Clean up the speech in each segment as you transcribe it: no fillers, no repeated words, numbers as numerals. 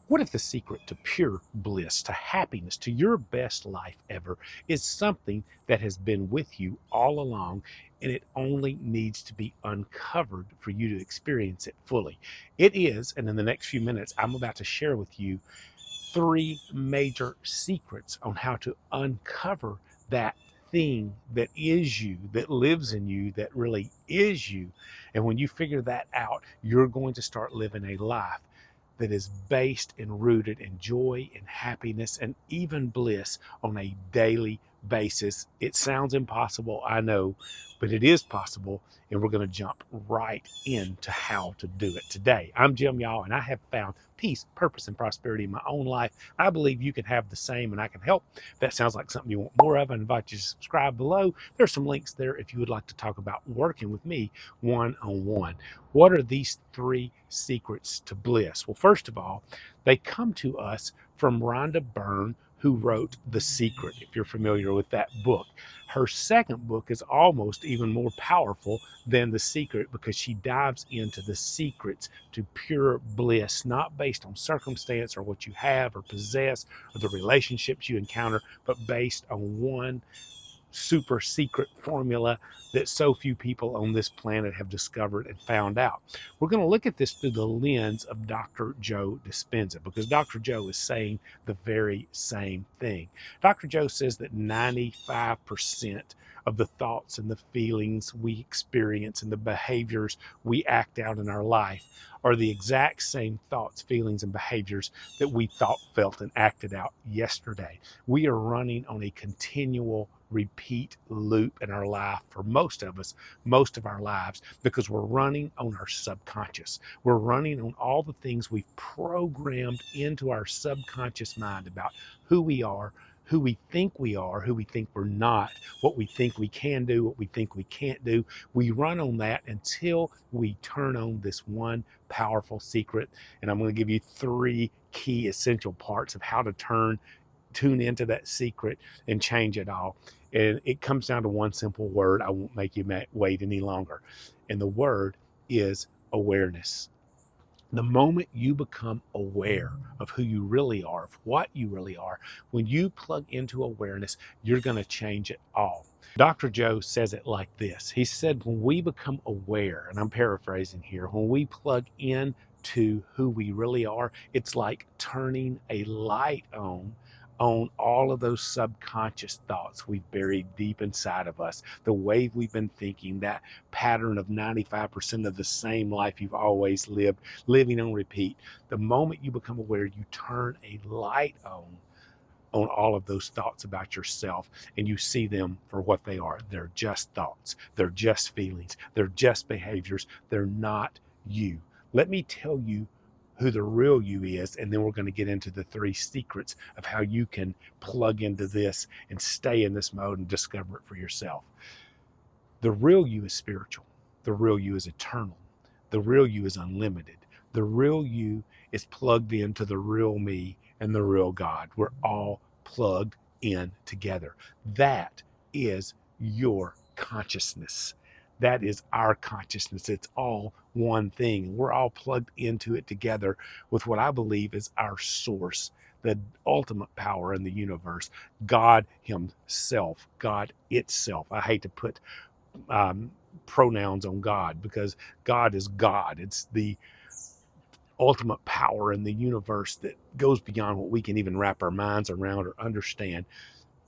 What if the secret to pure bliss, to happiness, to your best life ever is something that has been with you all along and it only needs to be uncovered for you to experience it fully? It is, and in the next few minutes, I'm about to share with you three major secrets on how to uncover that thing that is you, that lives in you, that really is you. And when you figure that out, you're going to start living a life that is based and rooted in joy and happiness and even bliss on a daily basis. It sounds impossible, I know, but it is possible, and we're going to jump right into how to do it today. I'm Jim, y'all, and I have found peace, purpose, and prosperity in my own life. I believe you can have the same, and I can help. If that sounds like something you want more of, I invite you to subscribe below. There's some links there if you would like to talk about working with me one-on-one. What are these three secrets to bliss? Well, first of all, they come to us from Rhonda Byrne, who wrote The Secret, if you're familiar with that book. Her second book is almost even more powerful than The Secret because she dives into the secrets to pure bliss, not based on circumstance or what you have or possess or the relationships you encounter, but based on one super secret formula that so few people on this planet have discovered and found out. We're going to look at this through the lens of Dr. Joe Dispenza because Dr. Joe is saying the very same thing. Dr. Joe says that 95% of the thoughts and the feelings we experience and the behaviors we act out in our life are the exact same thoughts, feelings, and behaviors that we thought, felt, and acted out yesterday. We are running on a continual repeat loop in our life for most of us, most of our lives, because we're running on our subconscious. We're running on all the things we've programmed into our subconscious mind about who we are, who we think we are, who we think we're not, what we think we can do, what we think we can't do. We run on that until we turn on this one powerful secret. And I'm going to give you three key essential parts of how to tune into that secret and change it all. And it comes down to one simple word. I won't make you wait any longer. And the word is awareness. The moment you become aware of who you really are, of what you really are, when you plug into awareness, you're going to change it all. Dr. Joe says it like this. He said, when we become aware, and I'm paraphrasing here, when we plug in to who we really are, it's like turning a light on all of those subconscious thoughts we've buried deep inside of us, the way we've been thinking, that pattern of 95% of the same life you've always lived, living on repeat. The moment you become aware, you turn a light on all of those thoughts about yourself, and you see them for what they are. They're just thoughts. They're just feelings. They're just behaviors. They're not you. Let me tell you who the real you is, and then we're going to get into the three secrets of how you can plug into this and stay in this mode and discover it for yourself. The real you is spiritual. The real you is eternal. The real you is unlimited. The real you is plugged into the real me and the real God. We're all plugged in together. That is your consciousness. That is our consciousness. It's all one thing. We're all plugged into it together with what I believe is our source, the ultimate power in the universe, God Himself, God itself. I hate to put pronouns on God because God is God. It's the ultimate power in the universe that goes beyond what we can even wrap our minds around or understand.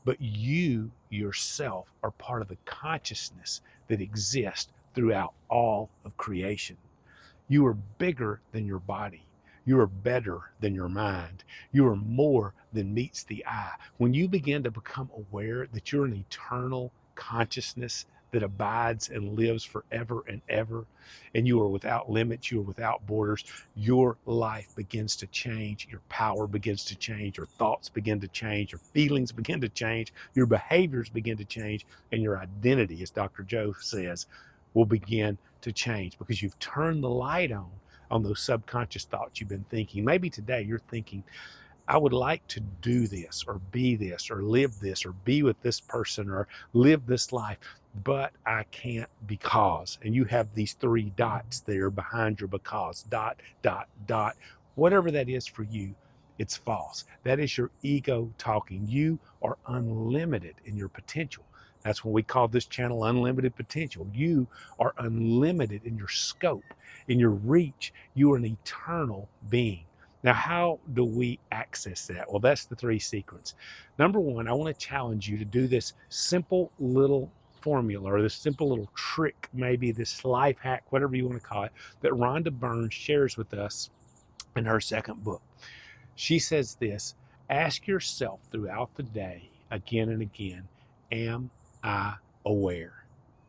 But you yourself are part of the consciousness that exists throughout all of creation. You are bigger than your body. You are better than your mind. You are more than meets the eye. When you begin to become aware that you're an eternal consciousness that abides and lives forever and ever, and you are without limits, you are without borders, your life begins to change, your power begins to change, your thoughts begin to change, your feelings begin to change, your behaviors begin to change, and your identity, as Dr. Joe says, will begin to change because you've turned the light on those subconscious thoughts you've been thinking. Maybe today you're thinking, I would like to do this or live this or be with this person or live this life, but I can't because. And you have these three dots there behind your because, dot, dot, dot. Whatever that is for you, It's false. That is your ego talking. You are unlimited in your potential. That's when we call this channel Unlimited Potential. You are unlimited in your scope, in your reach. You are an eternal being. Now, how do we access that? Well, that's the three secrets. Number one, I want to challenge you to do this simple little formula or this simple little trick, maybe this life hack, whatever you want to call it, that Rhonda Byrne shares with us in her second book. She says this: ask yourself throughout the day, again and again, am I aware?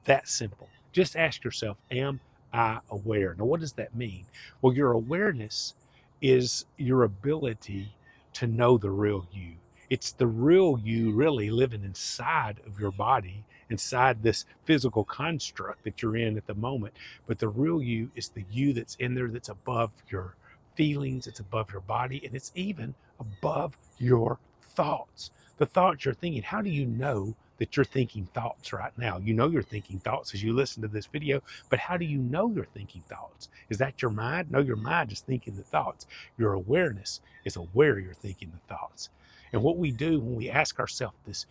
That simple. Just ask yourself, am I aware? Now, what does that mean? Well, your awareness is your ability to know the real you. It's the real you really living inside of your body, inside this physical construct that you're in at the moment. But the real you is the you that's in there, that's above your feelings, it's above your body, and it's even above your thoughts. The thoughts you're thinking. How do you know that you're thinking thoughts right now? You know you're thinking thoughts as you listen to this video, but how do you know you're thinking thoughts? Is that your mind? No, your mind is thinking the thoughts. Your awareness is aware you're thinking the thoughts. And what we do when we ask ourselves this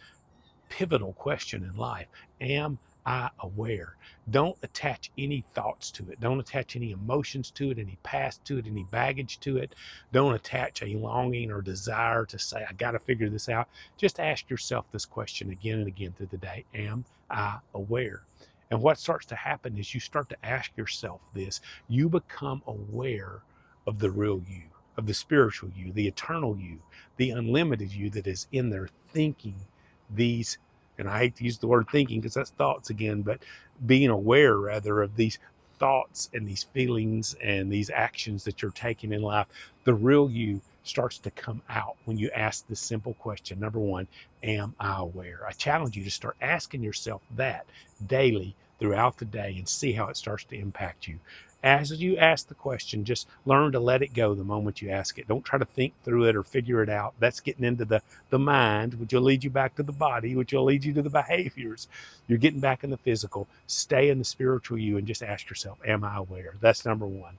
pivotal question in life: am I aware? Don't attach any thoughts to it. Don't attach any emotions to it, any past to it, any baggage to it. Don't attach a longing or desire to say, I got to figure this out. Just ask yourself this question again and again through the day: am I aware? And what starts to happen is you start to ask yourself this. You become aware of the real you, of the spiritual you, the eternal you, the unlimited you that is in there thinking these, and I hate to use the word thinking because that's thoughts again, but being aware rather of these thoughts and these feelings and these actions that you're taking in life. The real you starts to come out when you ask this simple question. Number one, am I aware? I challenge you to start asking yourself that daily throughout the day and see how it starts to impact you. As you ask the question, just learn to let it go the moment you ask it. Don't try to think through it or figure it out. That's getting into the mind, which will lead you back to the body, which will lead you to the behaviors. You're getting back in the physical. Stay in the spiritual you and just ask yourself, am I aware? That's number one.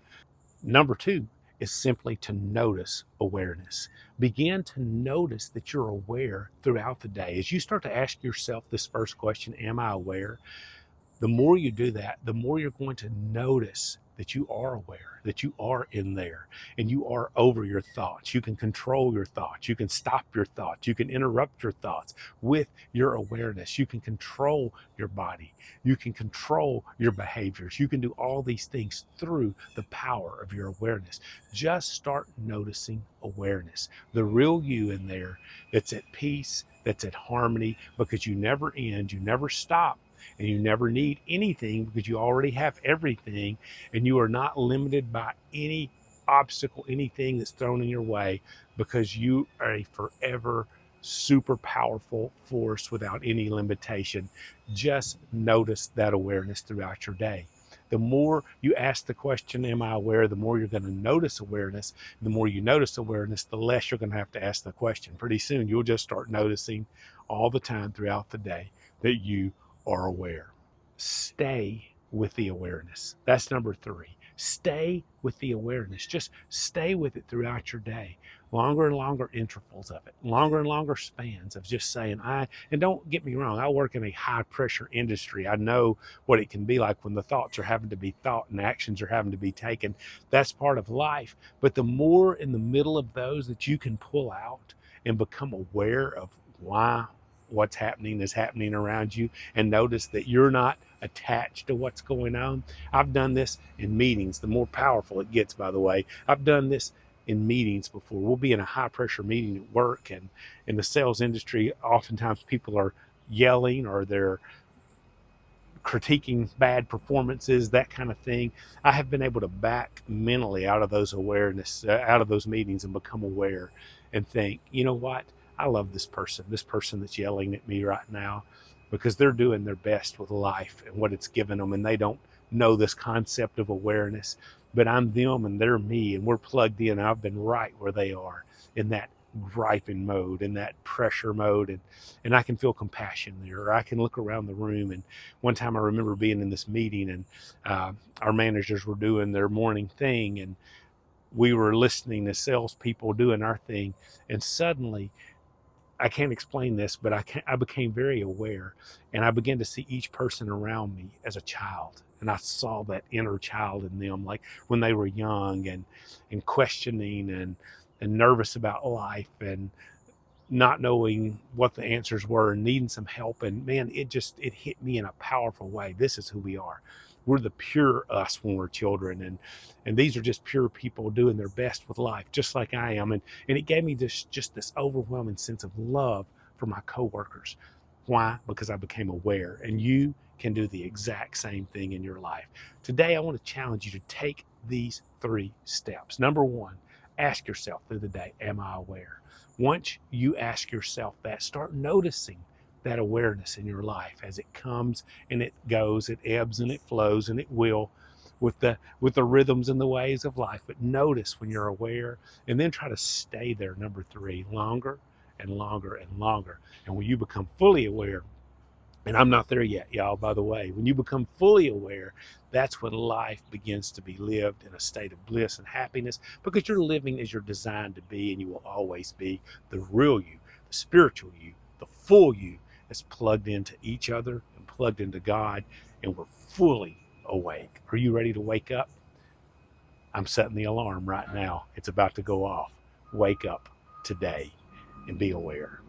Number two is simply to notice awareness. Begin to notice that you're aware throughout the day. As you start to ask yourself this first question, am I aware? The more you do that, the more you're going to notice that you are aware, that you are in there, and you are over your thoughts. You can control your thoughts. You can stop your thoughts. You can interrupt your thoughts with your awareness. You can control your body. You can control your behaviors. You can do all these things through the power of your awareness. Just start noticing awareness, the real you in there that's at peace, that's at harmony, because you never end, you never stop, and you never need anything because you already have everything, and you are not limited by any obstacle, anything that's thrown in your way, because you are a forever super powerful force without any limitation. Just notice that awareness throughout your day. The more you ask the question, am I aware? The more you're going to notice awareness. The more you notice awareness, the less you're going to have to ask the question. Pretty soon, you'll just start noticing all the time throughout the day that you are aware. Stay with the awareness. That's number three. Stay with the awareness. Just stay with it throughout your day. Longer and longer intervals of it, longer and longer spans of just saying, and don't get me wrong, I work in a high pressure industry. I know what it can be like when the thoughts are having to be thought and actions are having to be taken. That's part of life. But the more in the middle of those that you can pull out and become aware of why what's happening is happening around you, and notice that you're not attached to what's going on. I've done this in meetings. The more powerful it gets, by the way. I've done this in meetings before. We'll be in a high pressure meeting at work, and in the sales industry, oftentimes people are yelling or they're critiquing bad performances, that kind of thing. I have been able to back mentally out of those awareness, out of those meetings, and become aware and think, you know what? I love this person that's yelling at me right now, because they're doing their best with life and what it's given them, and they don't know this concept of awareness. But I'm them and they're me, and we're plugged in. I've been right where they are in that griping mode, in that pressure mode, and I can feel compassion there. Or I can look around the room, and one time I remember being in this meeting, and our managers were doing their morning thing, and we were listening to salespeople doing our thing, and suddenly, I can't explain this, but I became very aware, and I began to see each person around me as a child. And I saw that inner child in them, like when they were young and questioning and nervous about life and not knowing what the answers were and needing some help. And man, it hit me in a powerful way. This is who we are. We're the pure us when we're children, and these are just pure people doing their best with life, just like I am. And it gave me this overwhelming sense of love for my coworkers. Why? Because I became aware, and you can do the exact same thing in your life. Today, I want to challenge you to take these 3 steps. Number 1, ask yourself through the day, am I aware? Once you ask yourself that, start noticing that awareness in your life as it comes and it goes, it ebbs and it flows, and it will with the rhythms and the ways of life. But notice when you're aware, and then try to stay there. Number 3, longer and longer and longer. And when you become fully aware, and I'm not there yet, y'all, by the way. When you become fully aware, that's when life begins to be lived in a state of bliss and happiness, because you're living as you're designed to be, and you will always be the real you, the spiritual you, the full you that's plugged into each other and plugged into God, and we're fully awake. Are you ready to wake up? I'm setting the alarm right now. It's about to go off. Wake up today and be aware.